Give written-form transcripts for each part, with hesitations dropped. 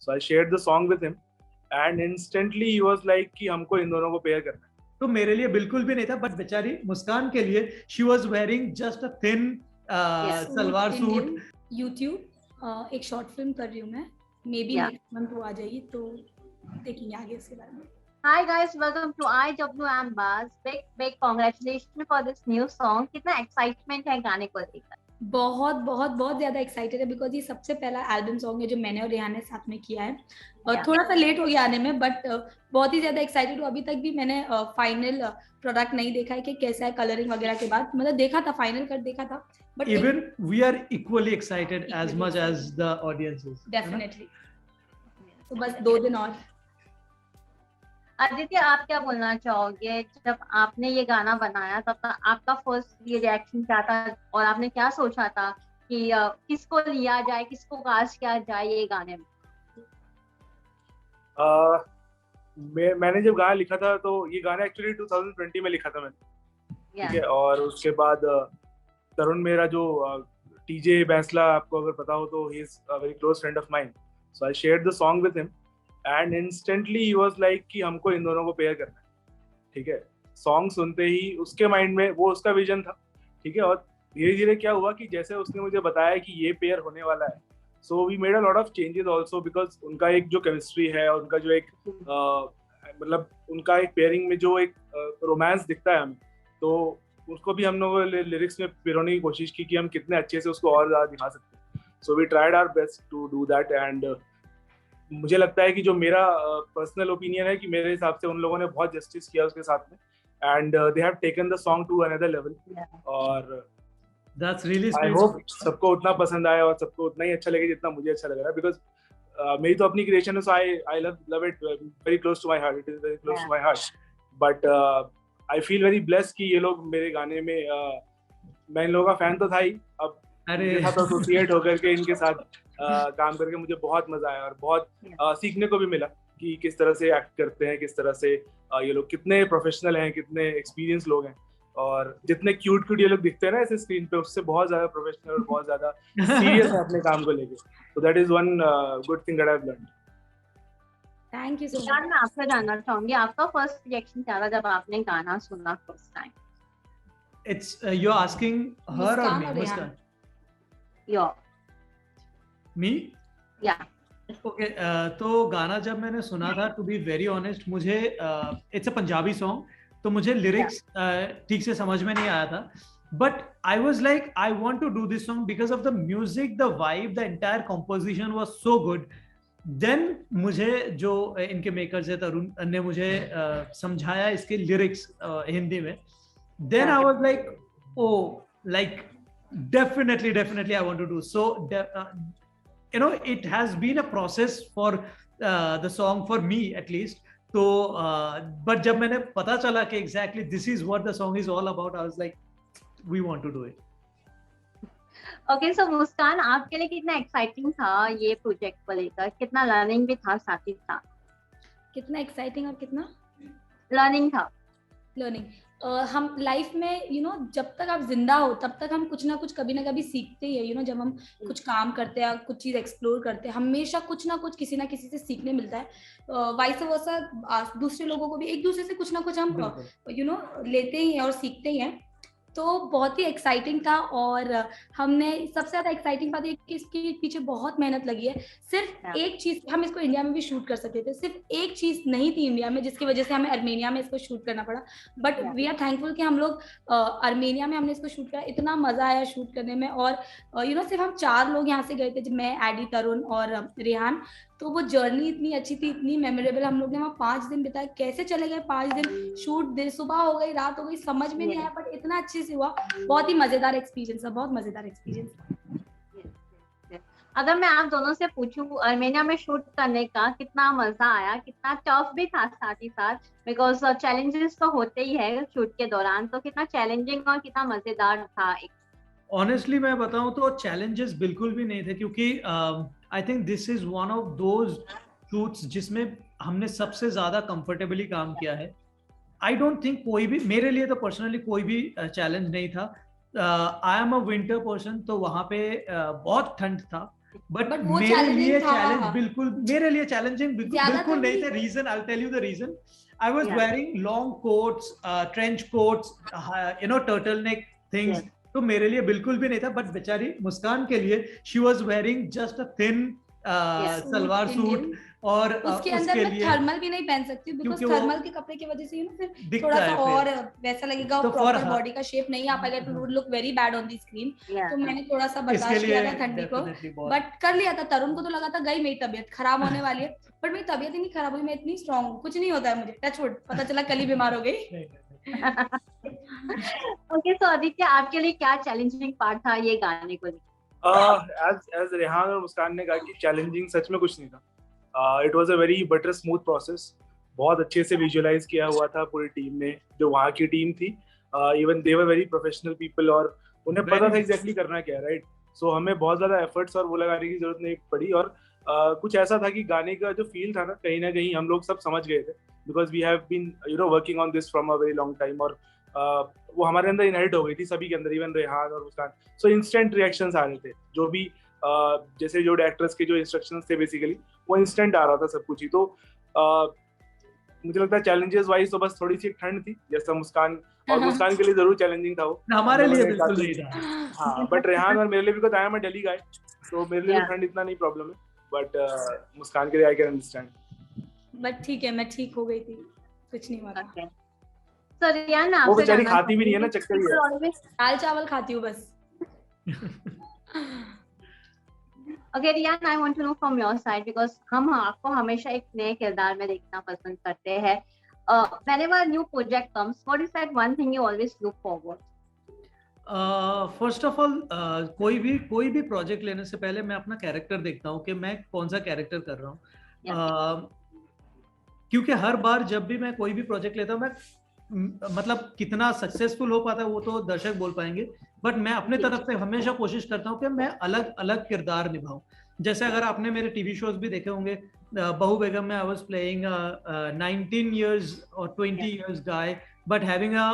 So I shared the song with him, and instantly he was like कि हमको इन दोनों को पेयर करना है. तो मेरे लिए बिल्कुल भी नहीं था, बट बेचारी मुस्कान के लिए she was wearing just a thin salwar suit. YouTube एक शॉर्ट फिल्म कर रही हूँ मैं, मे बी नेक्स्ट मंथ वो आ जाएगी, तो देखेंगे आगे इसके बारे में. Hi guys, welcome to IWM Buzz. Big congratulations for this new song. कितना excitement है गाने को लेकर? बहुत बहुत बहुत ज्यादा एक्साइटेड है, बिकॉज ये सबसे पहला एल्बम सॉन्ग है जो मैंने और रेहान ने साथ में किया है, और थोड़ा सा लेट हो गया आने में, बट बहुत ही ज्यादा एक्साइटेड हूँ. अभी तक भी मैंने फाइनल प्रोडक्ट नहीं देखा है कि कैसा है कलरिंग वगैरह के बाद, मतलब देखा था, फाइनल कट देखा था, but even we are equally excited as much as the audience is. Definitely. तो बस 2 दिन और. आदित्य, आप क्या बोलना चाहोगे? जब आपने ये गाना बनाया तब आपका फर्स्ट ये रिएक्शन क्या था, और आपने क्या सोचा था कि किसको लिया जाए, किसको कास्ट किया जाए ये गाने में? मैंने जब गाना लिखा था तो ये गाना एक्चुअली 2020 में लिखा था मैंने, ठीक है. और उसके बाद तरुण, मेरा जो टीजे बैंसला, आपको अगर पता हो तो he is a very close friend of mine. So I shared the song with him, and instantly he was like कि हमको इन दोनों को पेयर करना है, ठीक है. सॉन्ग सुनते ही उसके माइंड में वो उसका विजन था, ठीक है. और धीरे धीरे क्या हुआ कि जैसे उसने मुझे बताया कि ये पेयर होने वाला है, so we made a lot of changes also, because उनका एक जो केमिस्ट्री है, उनका जो एक मतलब उनका एक पेयरिंग में जो एक रोमांस दिखता है हमें, तो उसको भी हम लोगों ने लिरिक्स में पिरोने की कोशिश की कि हम कितने अच्छे से उसको और ज्यादा दिखा सकते हैं. So we tried our best to do that, and मुझे लगता है कि जो मेरा पर्सनल ओपिनियन है कि मेरे हिसाब से उन लोगों ने बहुत जस्टिस किया उसके साथ में, and they have taken the song to another level. और दैट्स रियली आई होप सबको उतना पसंद आया और सबको उतना ही अच्छा लगे जितना मुझे अच्छा लग रहा है, बिकॉज मेरी तो अपनी क्रिएशन है, so I love it very close to my heart. It is very close to my heart, but I feel very blessed कि ये लोग मेरे गाने में मैं इन लोगों का फैन तो था ही, अब इनके साथ एसोसिएट होकर के इनके साथ काम करके मुझे बहुत मजा आया, और बहुत सीखने को भी मिला कि किस तरह से एक्ट करते हैं, किस तरह से ये लोग कितने प्रोफेशनल हैं, कितने एक्सपीरियंस लोग हैं, और जितने क्यूट ये लोग दिखते हैं ना ऐसे स्क्रीन पे, उससे बहुत ज्यादा प्रोफेशनल और बहुत ज्यादा सीरियस है अपने काम को लेके. So that is one good thing that I have learned. Thank you so much. मैं आपसे जानना चाहूंगी, आपका फर्स्ट रिएक्शन क्या था जब आपने गाना सुना first time? It's you are asking her और मी? मुस्कान, यो मी, या ओके. तो गाना जब मैंने सुना था, टू बी वेरी ऑनेस्ट, मुझे इट्स अ पंजाबी सॉन्ग, तो मुझे लिरिक्स ठीक से समझ में नहीं आया था, but I was like I want to do this song because of the music, the vibe, the entire composition was so good. Then मुझे जो इनके मेकर्स है तरुण ने मुझे समझाया इसके लिरिक्स हिंदी में, then I was like oh like definitely I want to do so. You know, it has been a process for the song, for me at least. So but जब मैंने पता चला कि exactly this is what the song is all about, I was like we want to do it. Okay, so मुस्कान, आपके लिए कितना exciting था ये प्रोजेक्ट को लेकर? कितना लर्निंग भी था साथ ही साथ? कितना एक्साइटिंग और कितना लर्निंग था? लर्निंग हम लाइफ में जब तक आप जिंदा हो तब तक हम कुछ ना कुछ कभी ना कभी सीखते ही है. जब हम कुछ काम करते हैं, कुछ चीज एक्सप्लोर करते हैं, हमेशा कुछ ना कुछ किसी ना किसी से सीखने मिलता है. वाइस वर्सा दूसरे लोगों को भी एक दूसरे से कुछ ना कुछ हम लेते ही हैं और सीखते ही हैं. तो बहुत ही एक्साइटिंग था, और हमने सबसे ज्यादा एक्साइटिंग बात है कि इसके पीछे बहुत मेहनत लगी है. सिर्फ एक चीज, हम इसको इंडिया में भी शूट कर सकते थे, सिर्फ एक चीज नहीं थी इंडिया में, जिसकी वजह से हमें अर्मेनिया में इसको शूट करना पड़ा. बट वी आर थैंकफुल कि हम लोग अर्मेनिया में हमने इसको शूट करा. इतना मजा आया शूट करने में, और सिर्फ हम 4 लोग यहाँ से गए थे, मैं, एडी, तरुण और रेहान. तो वो जर्नी इतनी अच्छी थी, इतनी मेमोरेबल. हम लोग ने वहाँ 5 दिन बिताए. कैसे चले गए 5 दिन, शूट सुबह हो गई, रात हो गई, समझ में नहीं आया, बट इतना अच्छे से हुआ. बहुत ही मजेदार एक्सपीरियंस था, बहुत मजेदार एक्सपीरियंस. अगर मैं आप दोनों से पूछूं, अर्मेनिया में शूट करने का कितना मजा आया, कितना टफ भी था साथ ही साथ, बिकॉज चैलेंजेस तो होते ही है शूट के दौरान, तो कितना चैलेंजिंग और कितना मजेदार था? ऑनेस्टली मैं बताऊं तो चैलेंजेस बिल्कुल भी नहीं थे, क्योंकि I think this is one of those shoots जिसमें हमने सबसे ज्यादा कंफर्टेबली काम किया है. आई डोंट थिंक कोई भी, मेरे लिए तो पर्सनली कोई भी चैलेंज नहीं था. आई एम अ विंटर पर्सन, तो वहाँ पे बहुत ठंड था, बट वो मेरे लिए challenging था। चैलेंज बिल्कुल, मेरे लिए चैलेंजिंग बिल्कुल ज्यादातर नहीं थे। भी- reason, I will tell you the reason. I was Yeah. wearing long coats, trench coats, turtleneck things. Yes. तो मेरे लिए बिल्कुल भी नहीं था। बट बेचारी मुस्कान के लिए she was wearing just a thin salwar suit, और उसके अंदर मैं थर्मल भी नहीं पहन सकती बिकॉज क्योंकि वो थर्मल के कपड़े की वजह से यू नो फिर दिखता थोड़ा सा है फिर। और वैसा लगेगा, तो प्रॉपर for बॉडी का शेप नहीं आ पाएगा, to look very bad on the screen. Yeah. तो मैंने थोड़ा सा इसके बर्दाश्त लिए किया था ठंडी को, definitely बहुत। बट कर लिया था। तरुण को तो लगा था गई मेरी तबीयत खराब होने वाली है, बट मेरी तबीयत ही नहीं खराब हुई। मैं इतनी स्ट्रांग हूँ, कुछ नहीं होता है मुझे, टच वुड। पता चला कल ही बीमार हो गई। Okay, so आदित्य, आपके लिए क्या चैलेंजिंग पार्ट था ये गाने को लेकर? एज रेहान और मुस्कान ने कहा कि चैलेंजिंग सच में कुछ नहीं था। It was a very butter smooth process. बहुत अच्छे से विजुअलाइज किया हुआ था पूरी टीम ने, जो वहाँ की टीम थी। Even they were very professional people, और उन्हें पता था एग्जैक्टली करना क्या है, राइट। सो हमें बहुत ज्यादा एफर्ट्स और वो लगाने की जरूरत नहीं पड़ी। और कुछ ऐसा था कि गाने का जो फील था ना, कहीं ना कहीं हम लोग सब समझ गए थे, because we have been working on this from a very long time. और वो हमारे अंदर इनहेरिट हो गई थी सभी के अंदर, इवन रेहान और मुस्कान। सो इंस्टेंट रिएक्शंस आ रहे थे, जो भी जैसे जो डायरेक्टर्स के जो इंस्ट्रक्शंस थे बेसिकली, वो इंस्टेंट आ रहा था सब कुछ ही। तो मुझे लगता है चैलेंजेस वाइज तो बस थोड़ी सी ठंड थी, जैसा मुस्कान और मुस्कान के लिए जरूर चैलेंजिंग था वो, हमारे लिए बिल्कुल नहीं था। हाँ, बट रेहान और मेरे लिए, because I am a Delhi guy, तो मेरे लिए ठंड इतना नहीं प्रॉब्लम है, बट मुस्कान के लिए आई कैन अंडरस्टैंड। बट ठीक है, मैं ठीक हो गई थी, कुछ नहीं हुआ। Okay. So रियान, वो बेचारी खाती भी नहीं है ना, चक्कर ये है। दाल चावल खाती हूँ बस। Okay, Riyan, I want to know from your side because हम आपको हमेशा एक नए किरदार में देखना पसंद करते हैं। Whenever a new project comes, what is that one thing you always look forward? First of all, कोई भी प्रोजेक्ट लेने से पहले मैं अपना कैरेक्टर देखता हूँ कि मैं कौन सा कैरेक्टर कर रहा हूँ। क्योंकि हर बार जब भी मैं कोई भी प्रोजेक्ट लेता हूँ, मैं मतलब कितना सक्सेसफुल हो पाता है वो तो दर्शक बोल पाएंगे, बट मैं अपने तरफ से हमेशा कोशिश करता हूँ कि मैं अलग अलग किरदार निभाऊं। जैसे अगर आपने मेरे टीवी शोज भी देखे होंगे, बहू बेगम में आई वाज प्लेइंग 19 years और 20 years guy but having a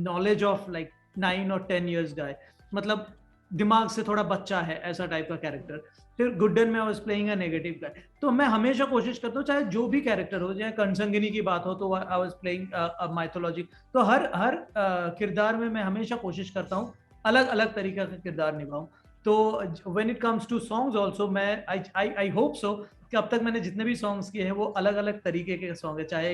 knowledge of like 9 or 10 years guy, मतलब दिमाग से थोड़ा बच्चा है, ऐसा टाइप का कैरेक्टर। फिर गुड्डन में I was playing a negative guy. तो मैं हमेशा कोशिश करता हूँ, चाहे जो भी कैरेक्टर हो, चाहे कंसंगिनी की बात हो तो आई वाज प्लेइंग अ माइथोलॉजी। तो हर किरदार में मैं हमेशा कोशिश करता हूँ अलग अलग तरीके का किरदार निभाऊं। तो when it comes to songs also, मैं आई होप सो कि अब तक मैंने जितने भी सॉन्ग्स किए हैं वो अलग अलग तरीके के सॉन्ग है। चाहे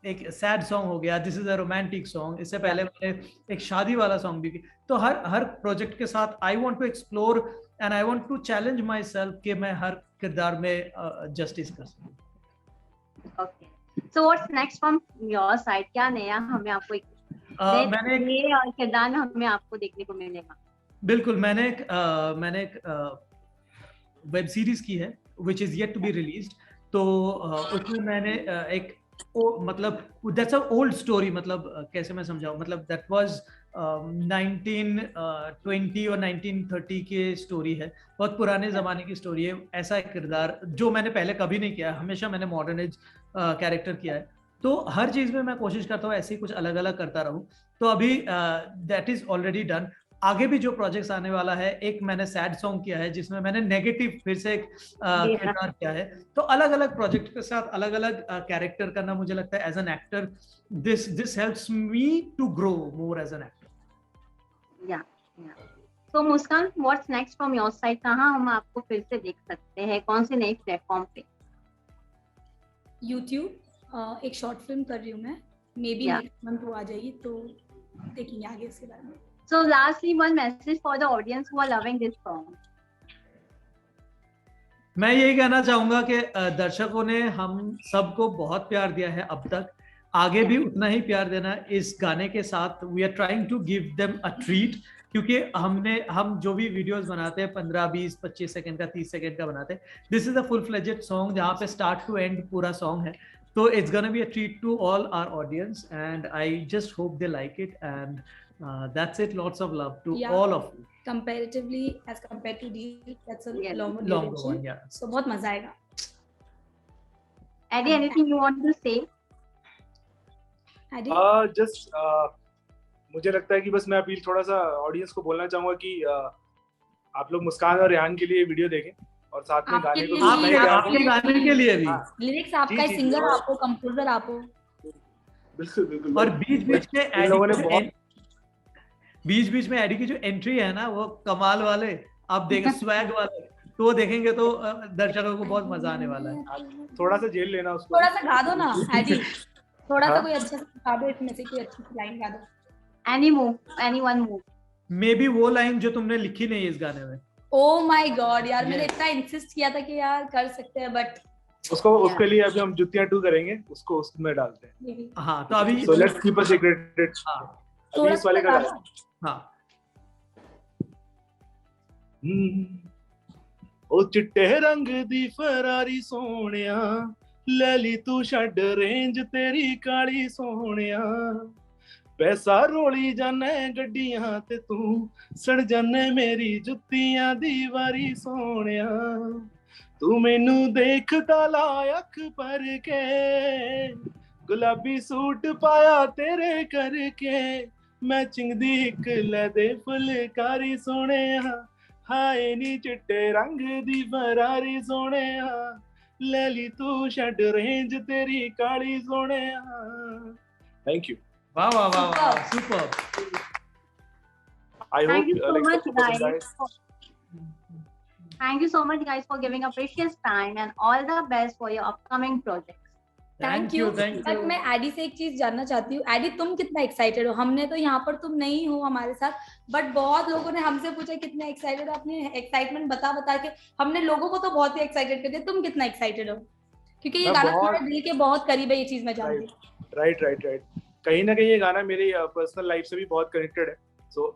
एक सैड सॉन्ग हो गया, this is a romantic song, इससे पहले मैंने एक शादी वाला सॉन्ग भी किया। तो हर प्रोजेक्ट के साथ I want to explore and I want to challenge myself कि मैं हर किरदार में जस्टिस कर सकूं। Okay, so what's next from your side? क्या नया हमें आपको मैंने किरदार में हमें आपको देखने को मिलेगा? बिल्कुल, मैंने एक वेब सीरीज की है which is yet to be released. तो उसमें मैंने एक मतलब दैट्स अ ओल्ड स्टोरी, मतलब कैसे मैं समझाऊं, मतलब दैट वाज 1920 और 1930 की स्टोरी है, बहुत पुराने जमाने की स्टोरी है। ऐसा एक किरदार जो मैंने पहले कभी नहीं किया, हमेशा मैंने मॉडर्न एज कैरेक्टर किया है। तो हर चीज में मैं कोशिश करता हूँ ऐसे ही कुछ अलग अलग करता रहूं। तो अभी दैट इज ऑलरेडी डन। आगे भी जो प्रोजेक्ट्स आने वाला है, एक मैंने सैड सॉन्ग किया है जिसमें मैंने नेगेटिव फिर से एक किरदार किया है। तो अलग अलग प्रोजेक्ट के साथ अलग अलग कैरेक्टर करना, मुझे लगता है as an actor this helps me to grow more as an actor. या तो Muskaan, what's next from your side? कहाँ हम आपको फिर से देख सकते हैं, कौन से नए प्लेटफॉर्म पे? YouTube, एक शॉर्ट फिल्म कर रही हूँ मैं, मे बी नेक्स्ट मंथ वो आ जाएगी, तो देखेंगे आगे इसके बारे में। So lastly, one message for the audience who are loving this song. मैं यही कहना चाहूंगा कि दर्शकों ने हम सबको बहुत प्यार दिया है अब तक, आगे भी उतना ही प्यार देना इस गाने के साथ। We are trying to give them a treat, क्योंकि हम जो भी वीडियोस बनाते हैं 15, 20, 25 सेकंड का, 30 सेकंड का बनाते हैं, this is a full fledged song जहाँ पे स्टार्ट टू एंड पूरा सॉन्ग है। तो it's gonna be a treat to all our audience and I just hope they like it and that's it. Lots of love to all of you. Comparatively, as compared to these, that's a longer one, yeah. So बहुत मजा आएगा. Eddie, anything you want to say? Eddie? मुझे लगता है कि बस मैं appeal थोड़ा सा ऑडियंस को बोलना चाहूंगा कि आप लोग मुस्कान और रेहान के लिए वीडियो देखें और साथ में गाने को आपके गाने के लिए भी लिरिक्स आपका ही, सिंगर आप हो, कंपोजर आप हो। बिल्कुल बिल्कुल। और बीच बीच में एडी की जो एंट्री है ना, वो कमाल वाले, आप देखें स्वैग वाले, तो वो देखेंगे तो दर्शकों को बहुत मजा आने वाला है। थोड़ा सा जेल लेना उसको, थोड़ा सा गा दो ना एडी, थोड़ा सा कोई अच्छा सा गा दो, इसमें से कोई अच्छी लाइन गा दो। Any one move. May be वो लाइन जो तुमने लिखी नहीं इस गाने में। ओह माय गॉड यार, मैंने इतना इंसिस्ट किया था कि यार कर सकते हैं, बट उसके लिए अभी हम जुतियां 2 करेंगे, उसको उसमें डालते हैं। हाँ तो अभी so let's keep a secret. थोड़ा इस वाले का डाल। हाँ ओ चिट्टे रंग दी फरारी सोहणिया, ले ली तू छड्ड रेंज तेरी काली सोहणिया, पैसा रोली जाने गड्डियां ते तू सड़ जाने मेरी जुत्तियां दी वारी सोहणिया, तू मैनू देखदा ला अख भर के, गुलाबी सूट पाया तेरे करके, मैचिंग दी हिक लदे फुलकारी सोहणिया, हाय नी चिट्टे रंग दी फरारी सोहणिया, ले ली तू छड्ड रेंज तेरी काली सोहणिया। Thank you. वाह वाह वाह वाह, super. I Thank hope you so much, guys. Thank you so much, guys, for giving a precious time, and all the best for your upcoming projects. Thank you. But मैं AD से एक चीज जानना चाहती हूँ, एडी तुम कितना excited हो? हमने तो यहाँ पर तुम नहीं हो हमारे साथ, बट बहुत लोगों ने हमसे पूछा कितने एक्साइटेड हो, अपनी एक्साइटमेंट बता के हमने लोगों को तो बहुत ही एक्साइटेड कर दिया। तुम कितना एक्साइटेड हो? क्योंकि ये गाना तुम्हारे दिल के बहुत करीब है, ये चीज मैं जानती हूँ। राइट। कहीं ना कहीं ये गाना मेरी पर्सनल लाइफ से भी बहुत कनेक्टेड है। सो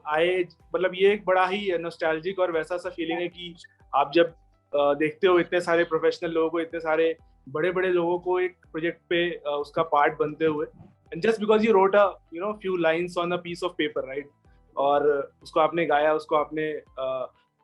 मतलब ये एक बड़ा ही नॉस्टैल्जिक और वैसा सा फीलिंग है कि आप जब देखते हो इतने सारे प्रोफेशनल लोगों को, इतने सारे बड़े लोगों को एक प्रोजेक्ट पे उसका पार्ट बनते हुए, and just because you wrote a few lines on a piece of paper, right, और उसको आपने गाया,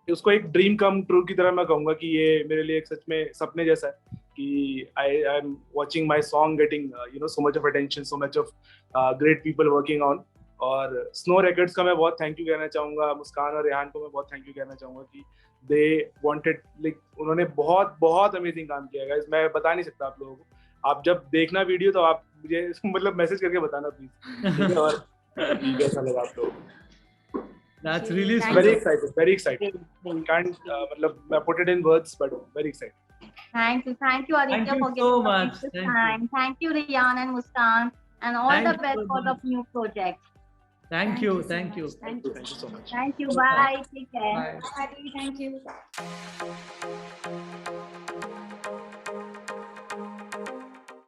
उसको एक ड्रीम कम ट्रू की तरह मैं कहूँगा कि ये मेरे लिए एक सच में सपने जैसा है कि I am watching my song getting so much of attention, so much of great people working on. और स्नो रिकॉर्ड्स का मैं बहुत थैंक यू कहना चाहूँगा, मुस्कान और रेहान को मैं बहुत थैंक यू कहना चाहूँगा कि दे वांटेड, लाइक उन्होंने बहुत अमेजिंग काम किया गाइस, मैं बता नहीं सकता आप लोगों को। आप जब देखना वीडियो तो आप मुझे मतलब मैसेज करके बताना प्लीज, और कैसा लगा आप लोगों को। That's really very excited. Can't मतलब put it in words, but very excited. Thank you Aditya for giving us this time. Thank you Rehan and Muskan, and all the best for the new project. Thank you so much. Thank you so much. Thank you. Bye. Take care. Bye. Thank you.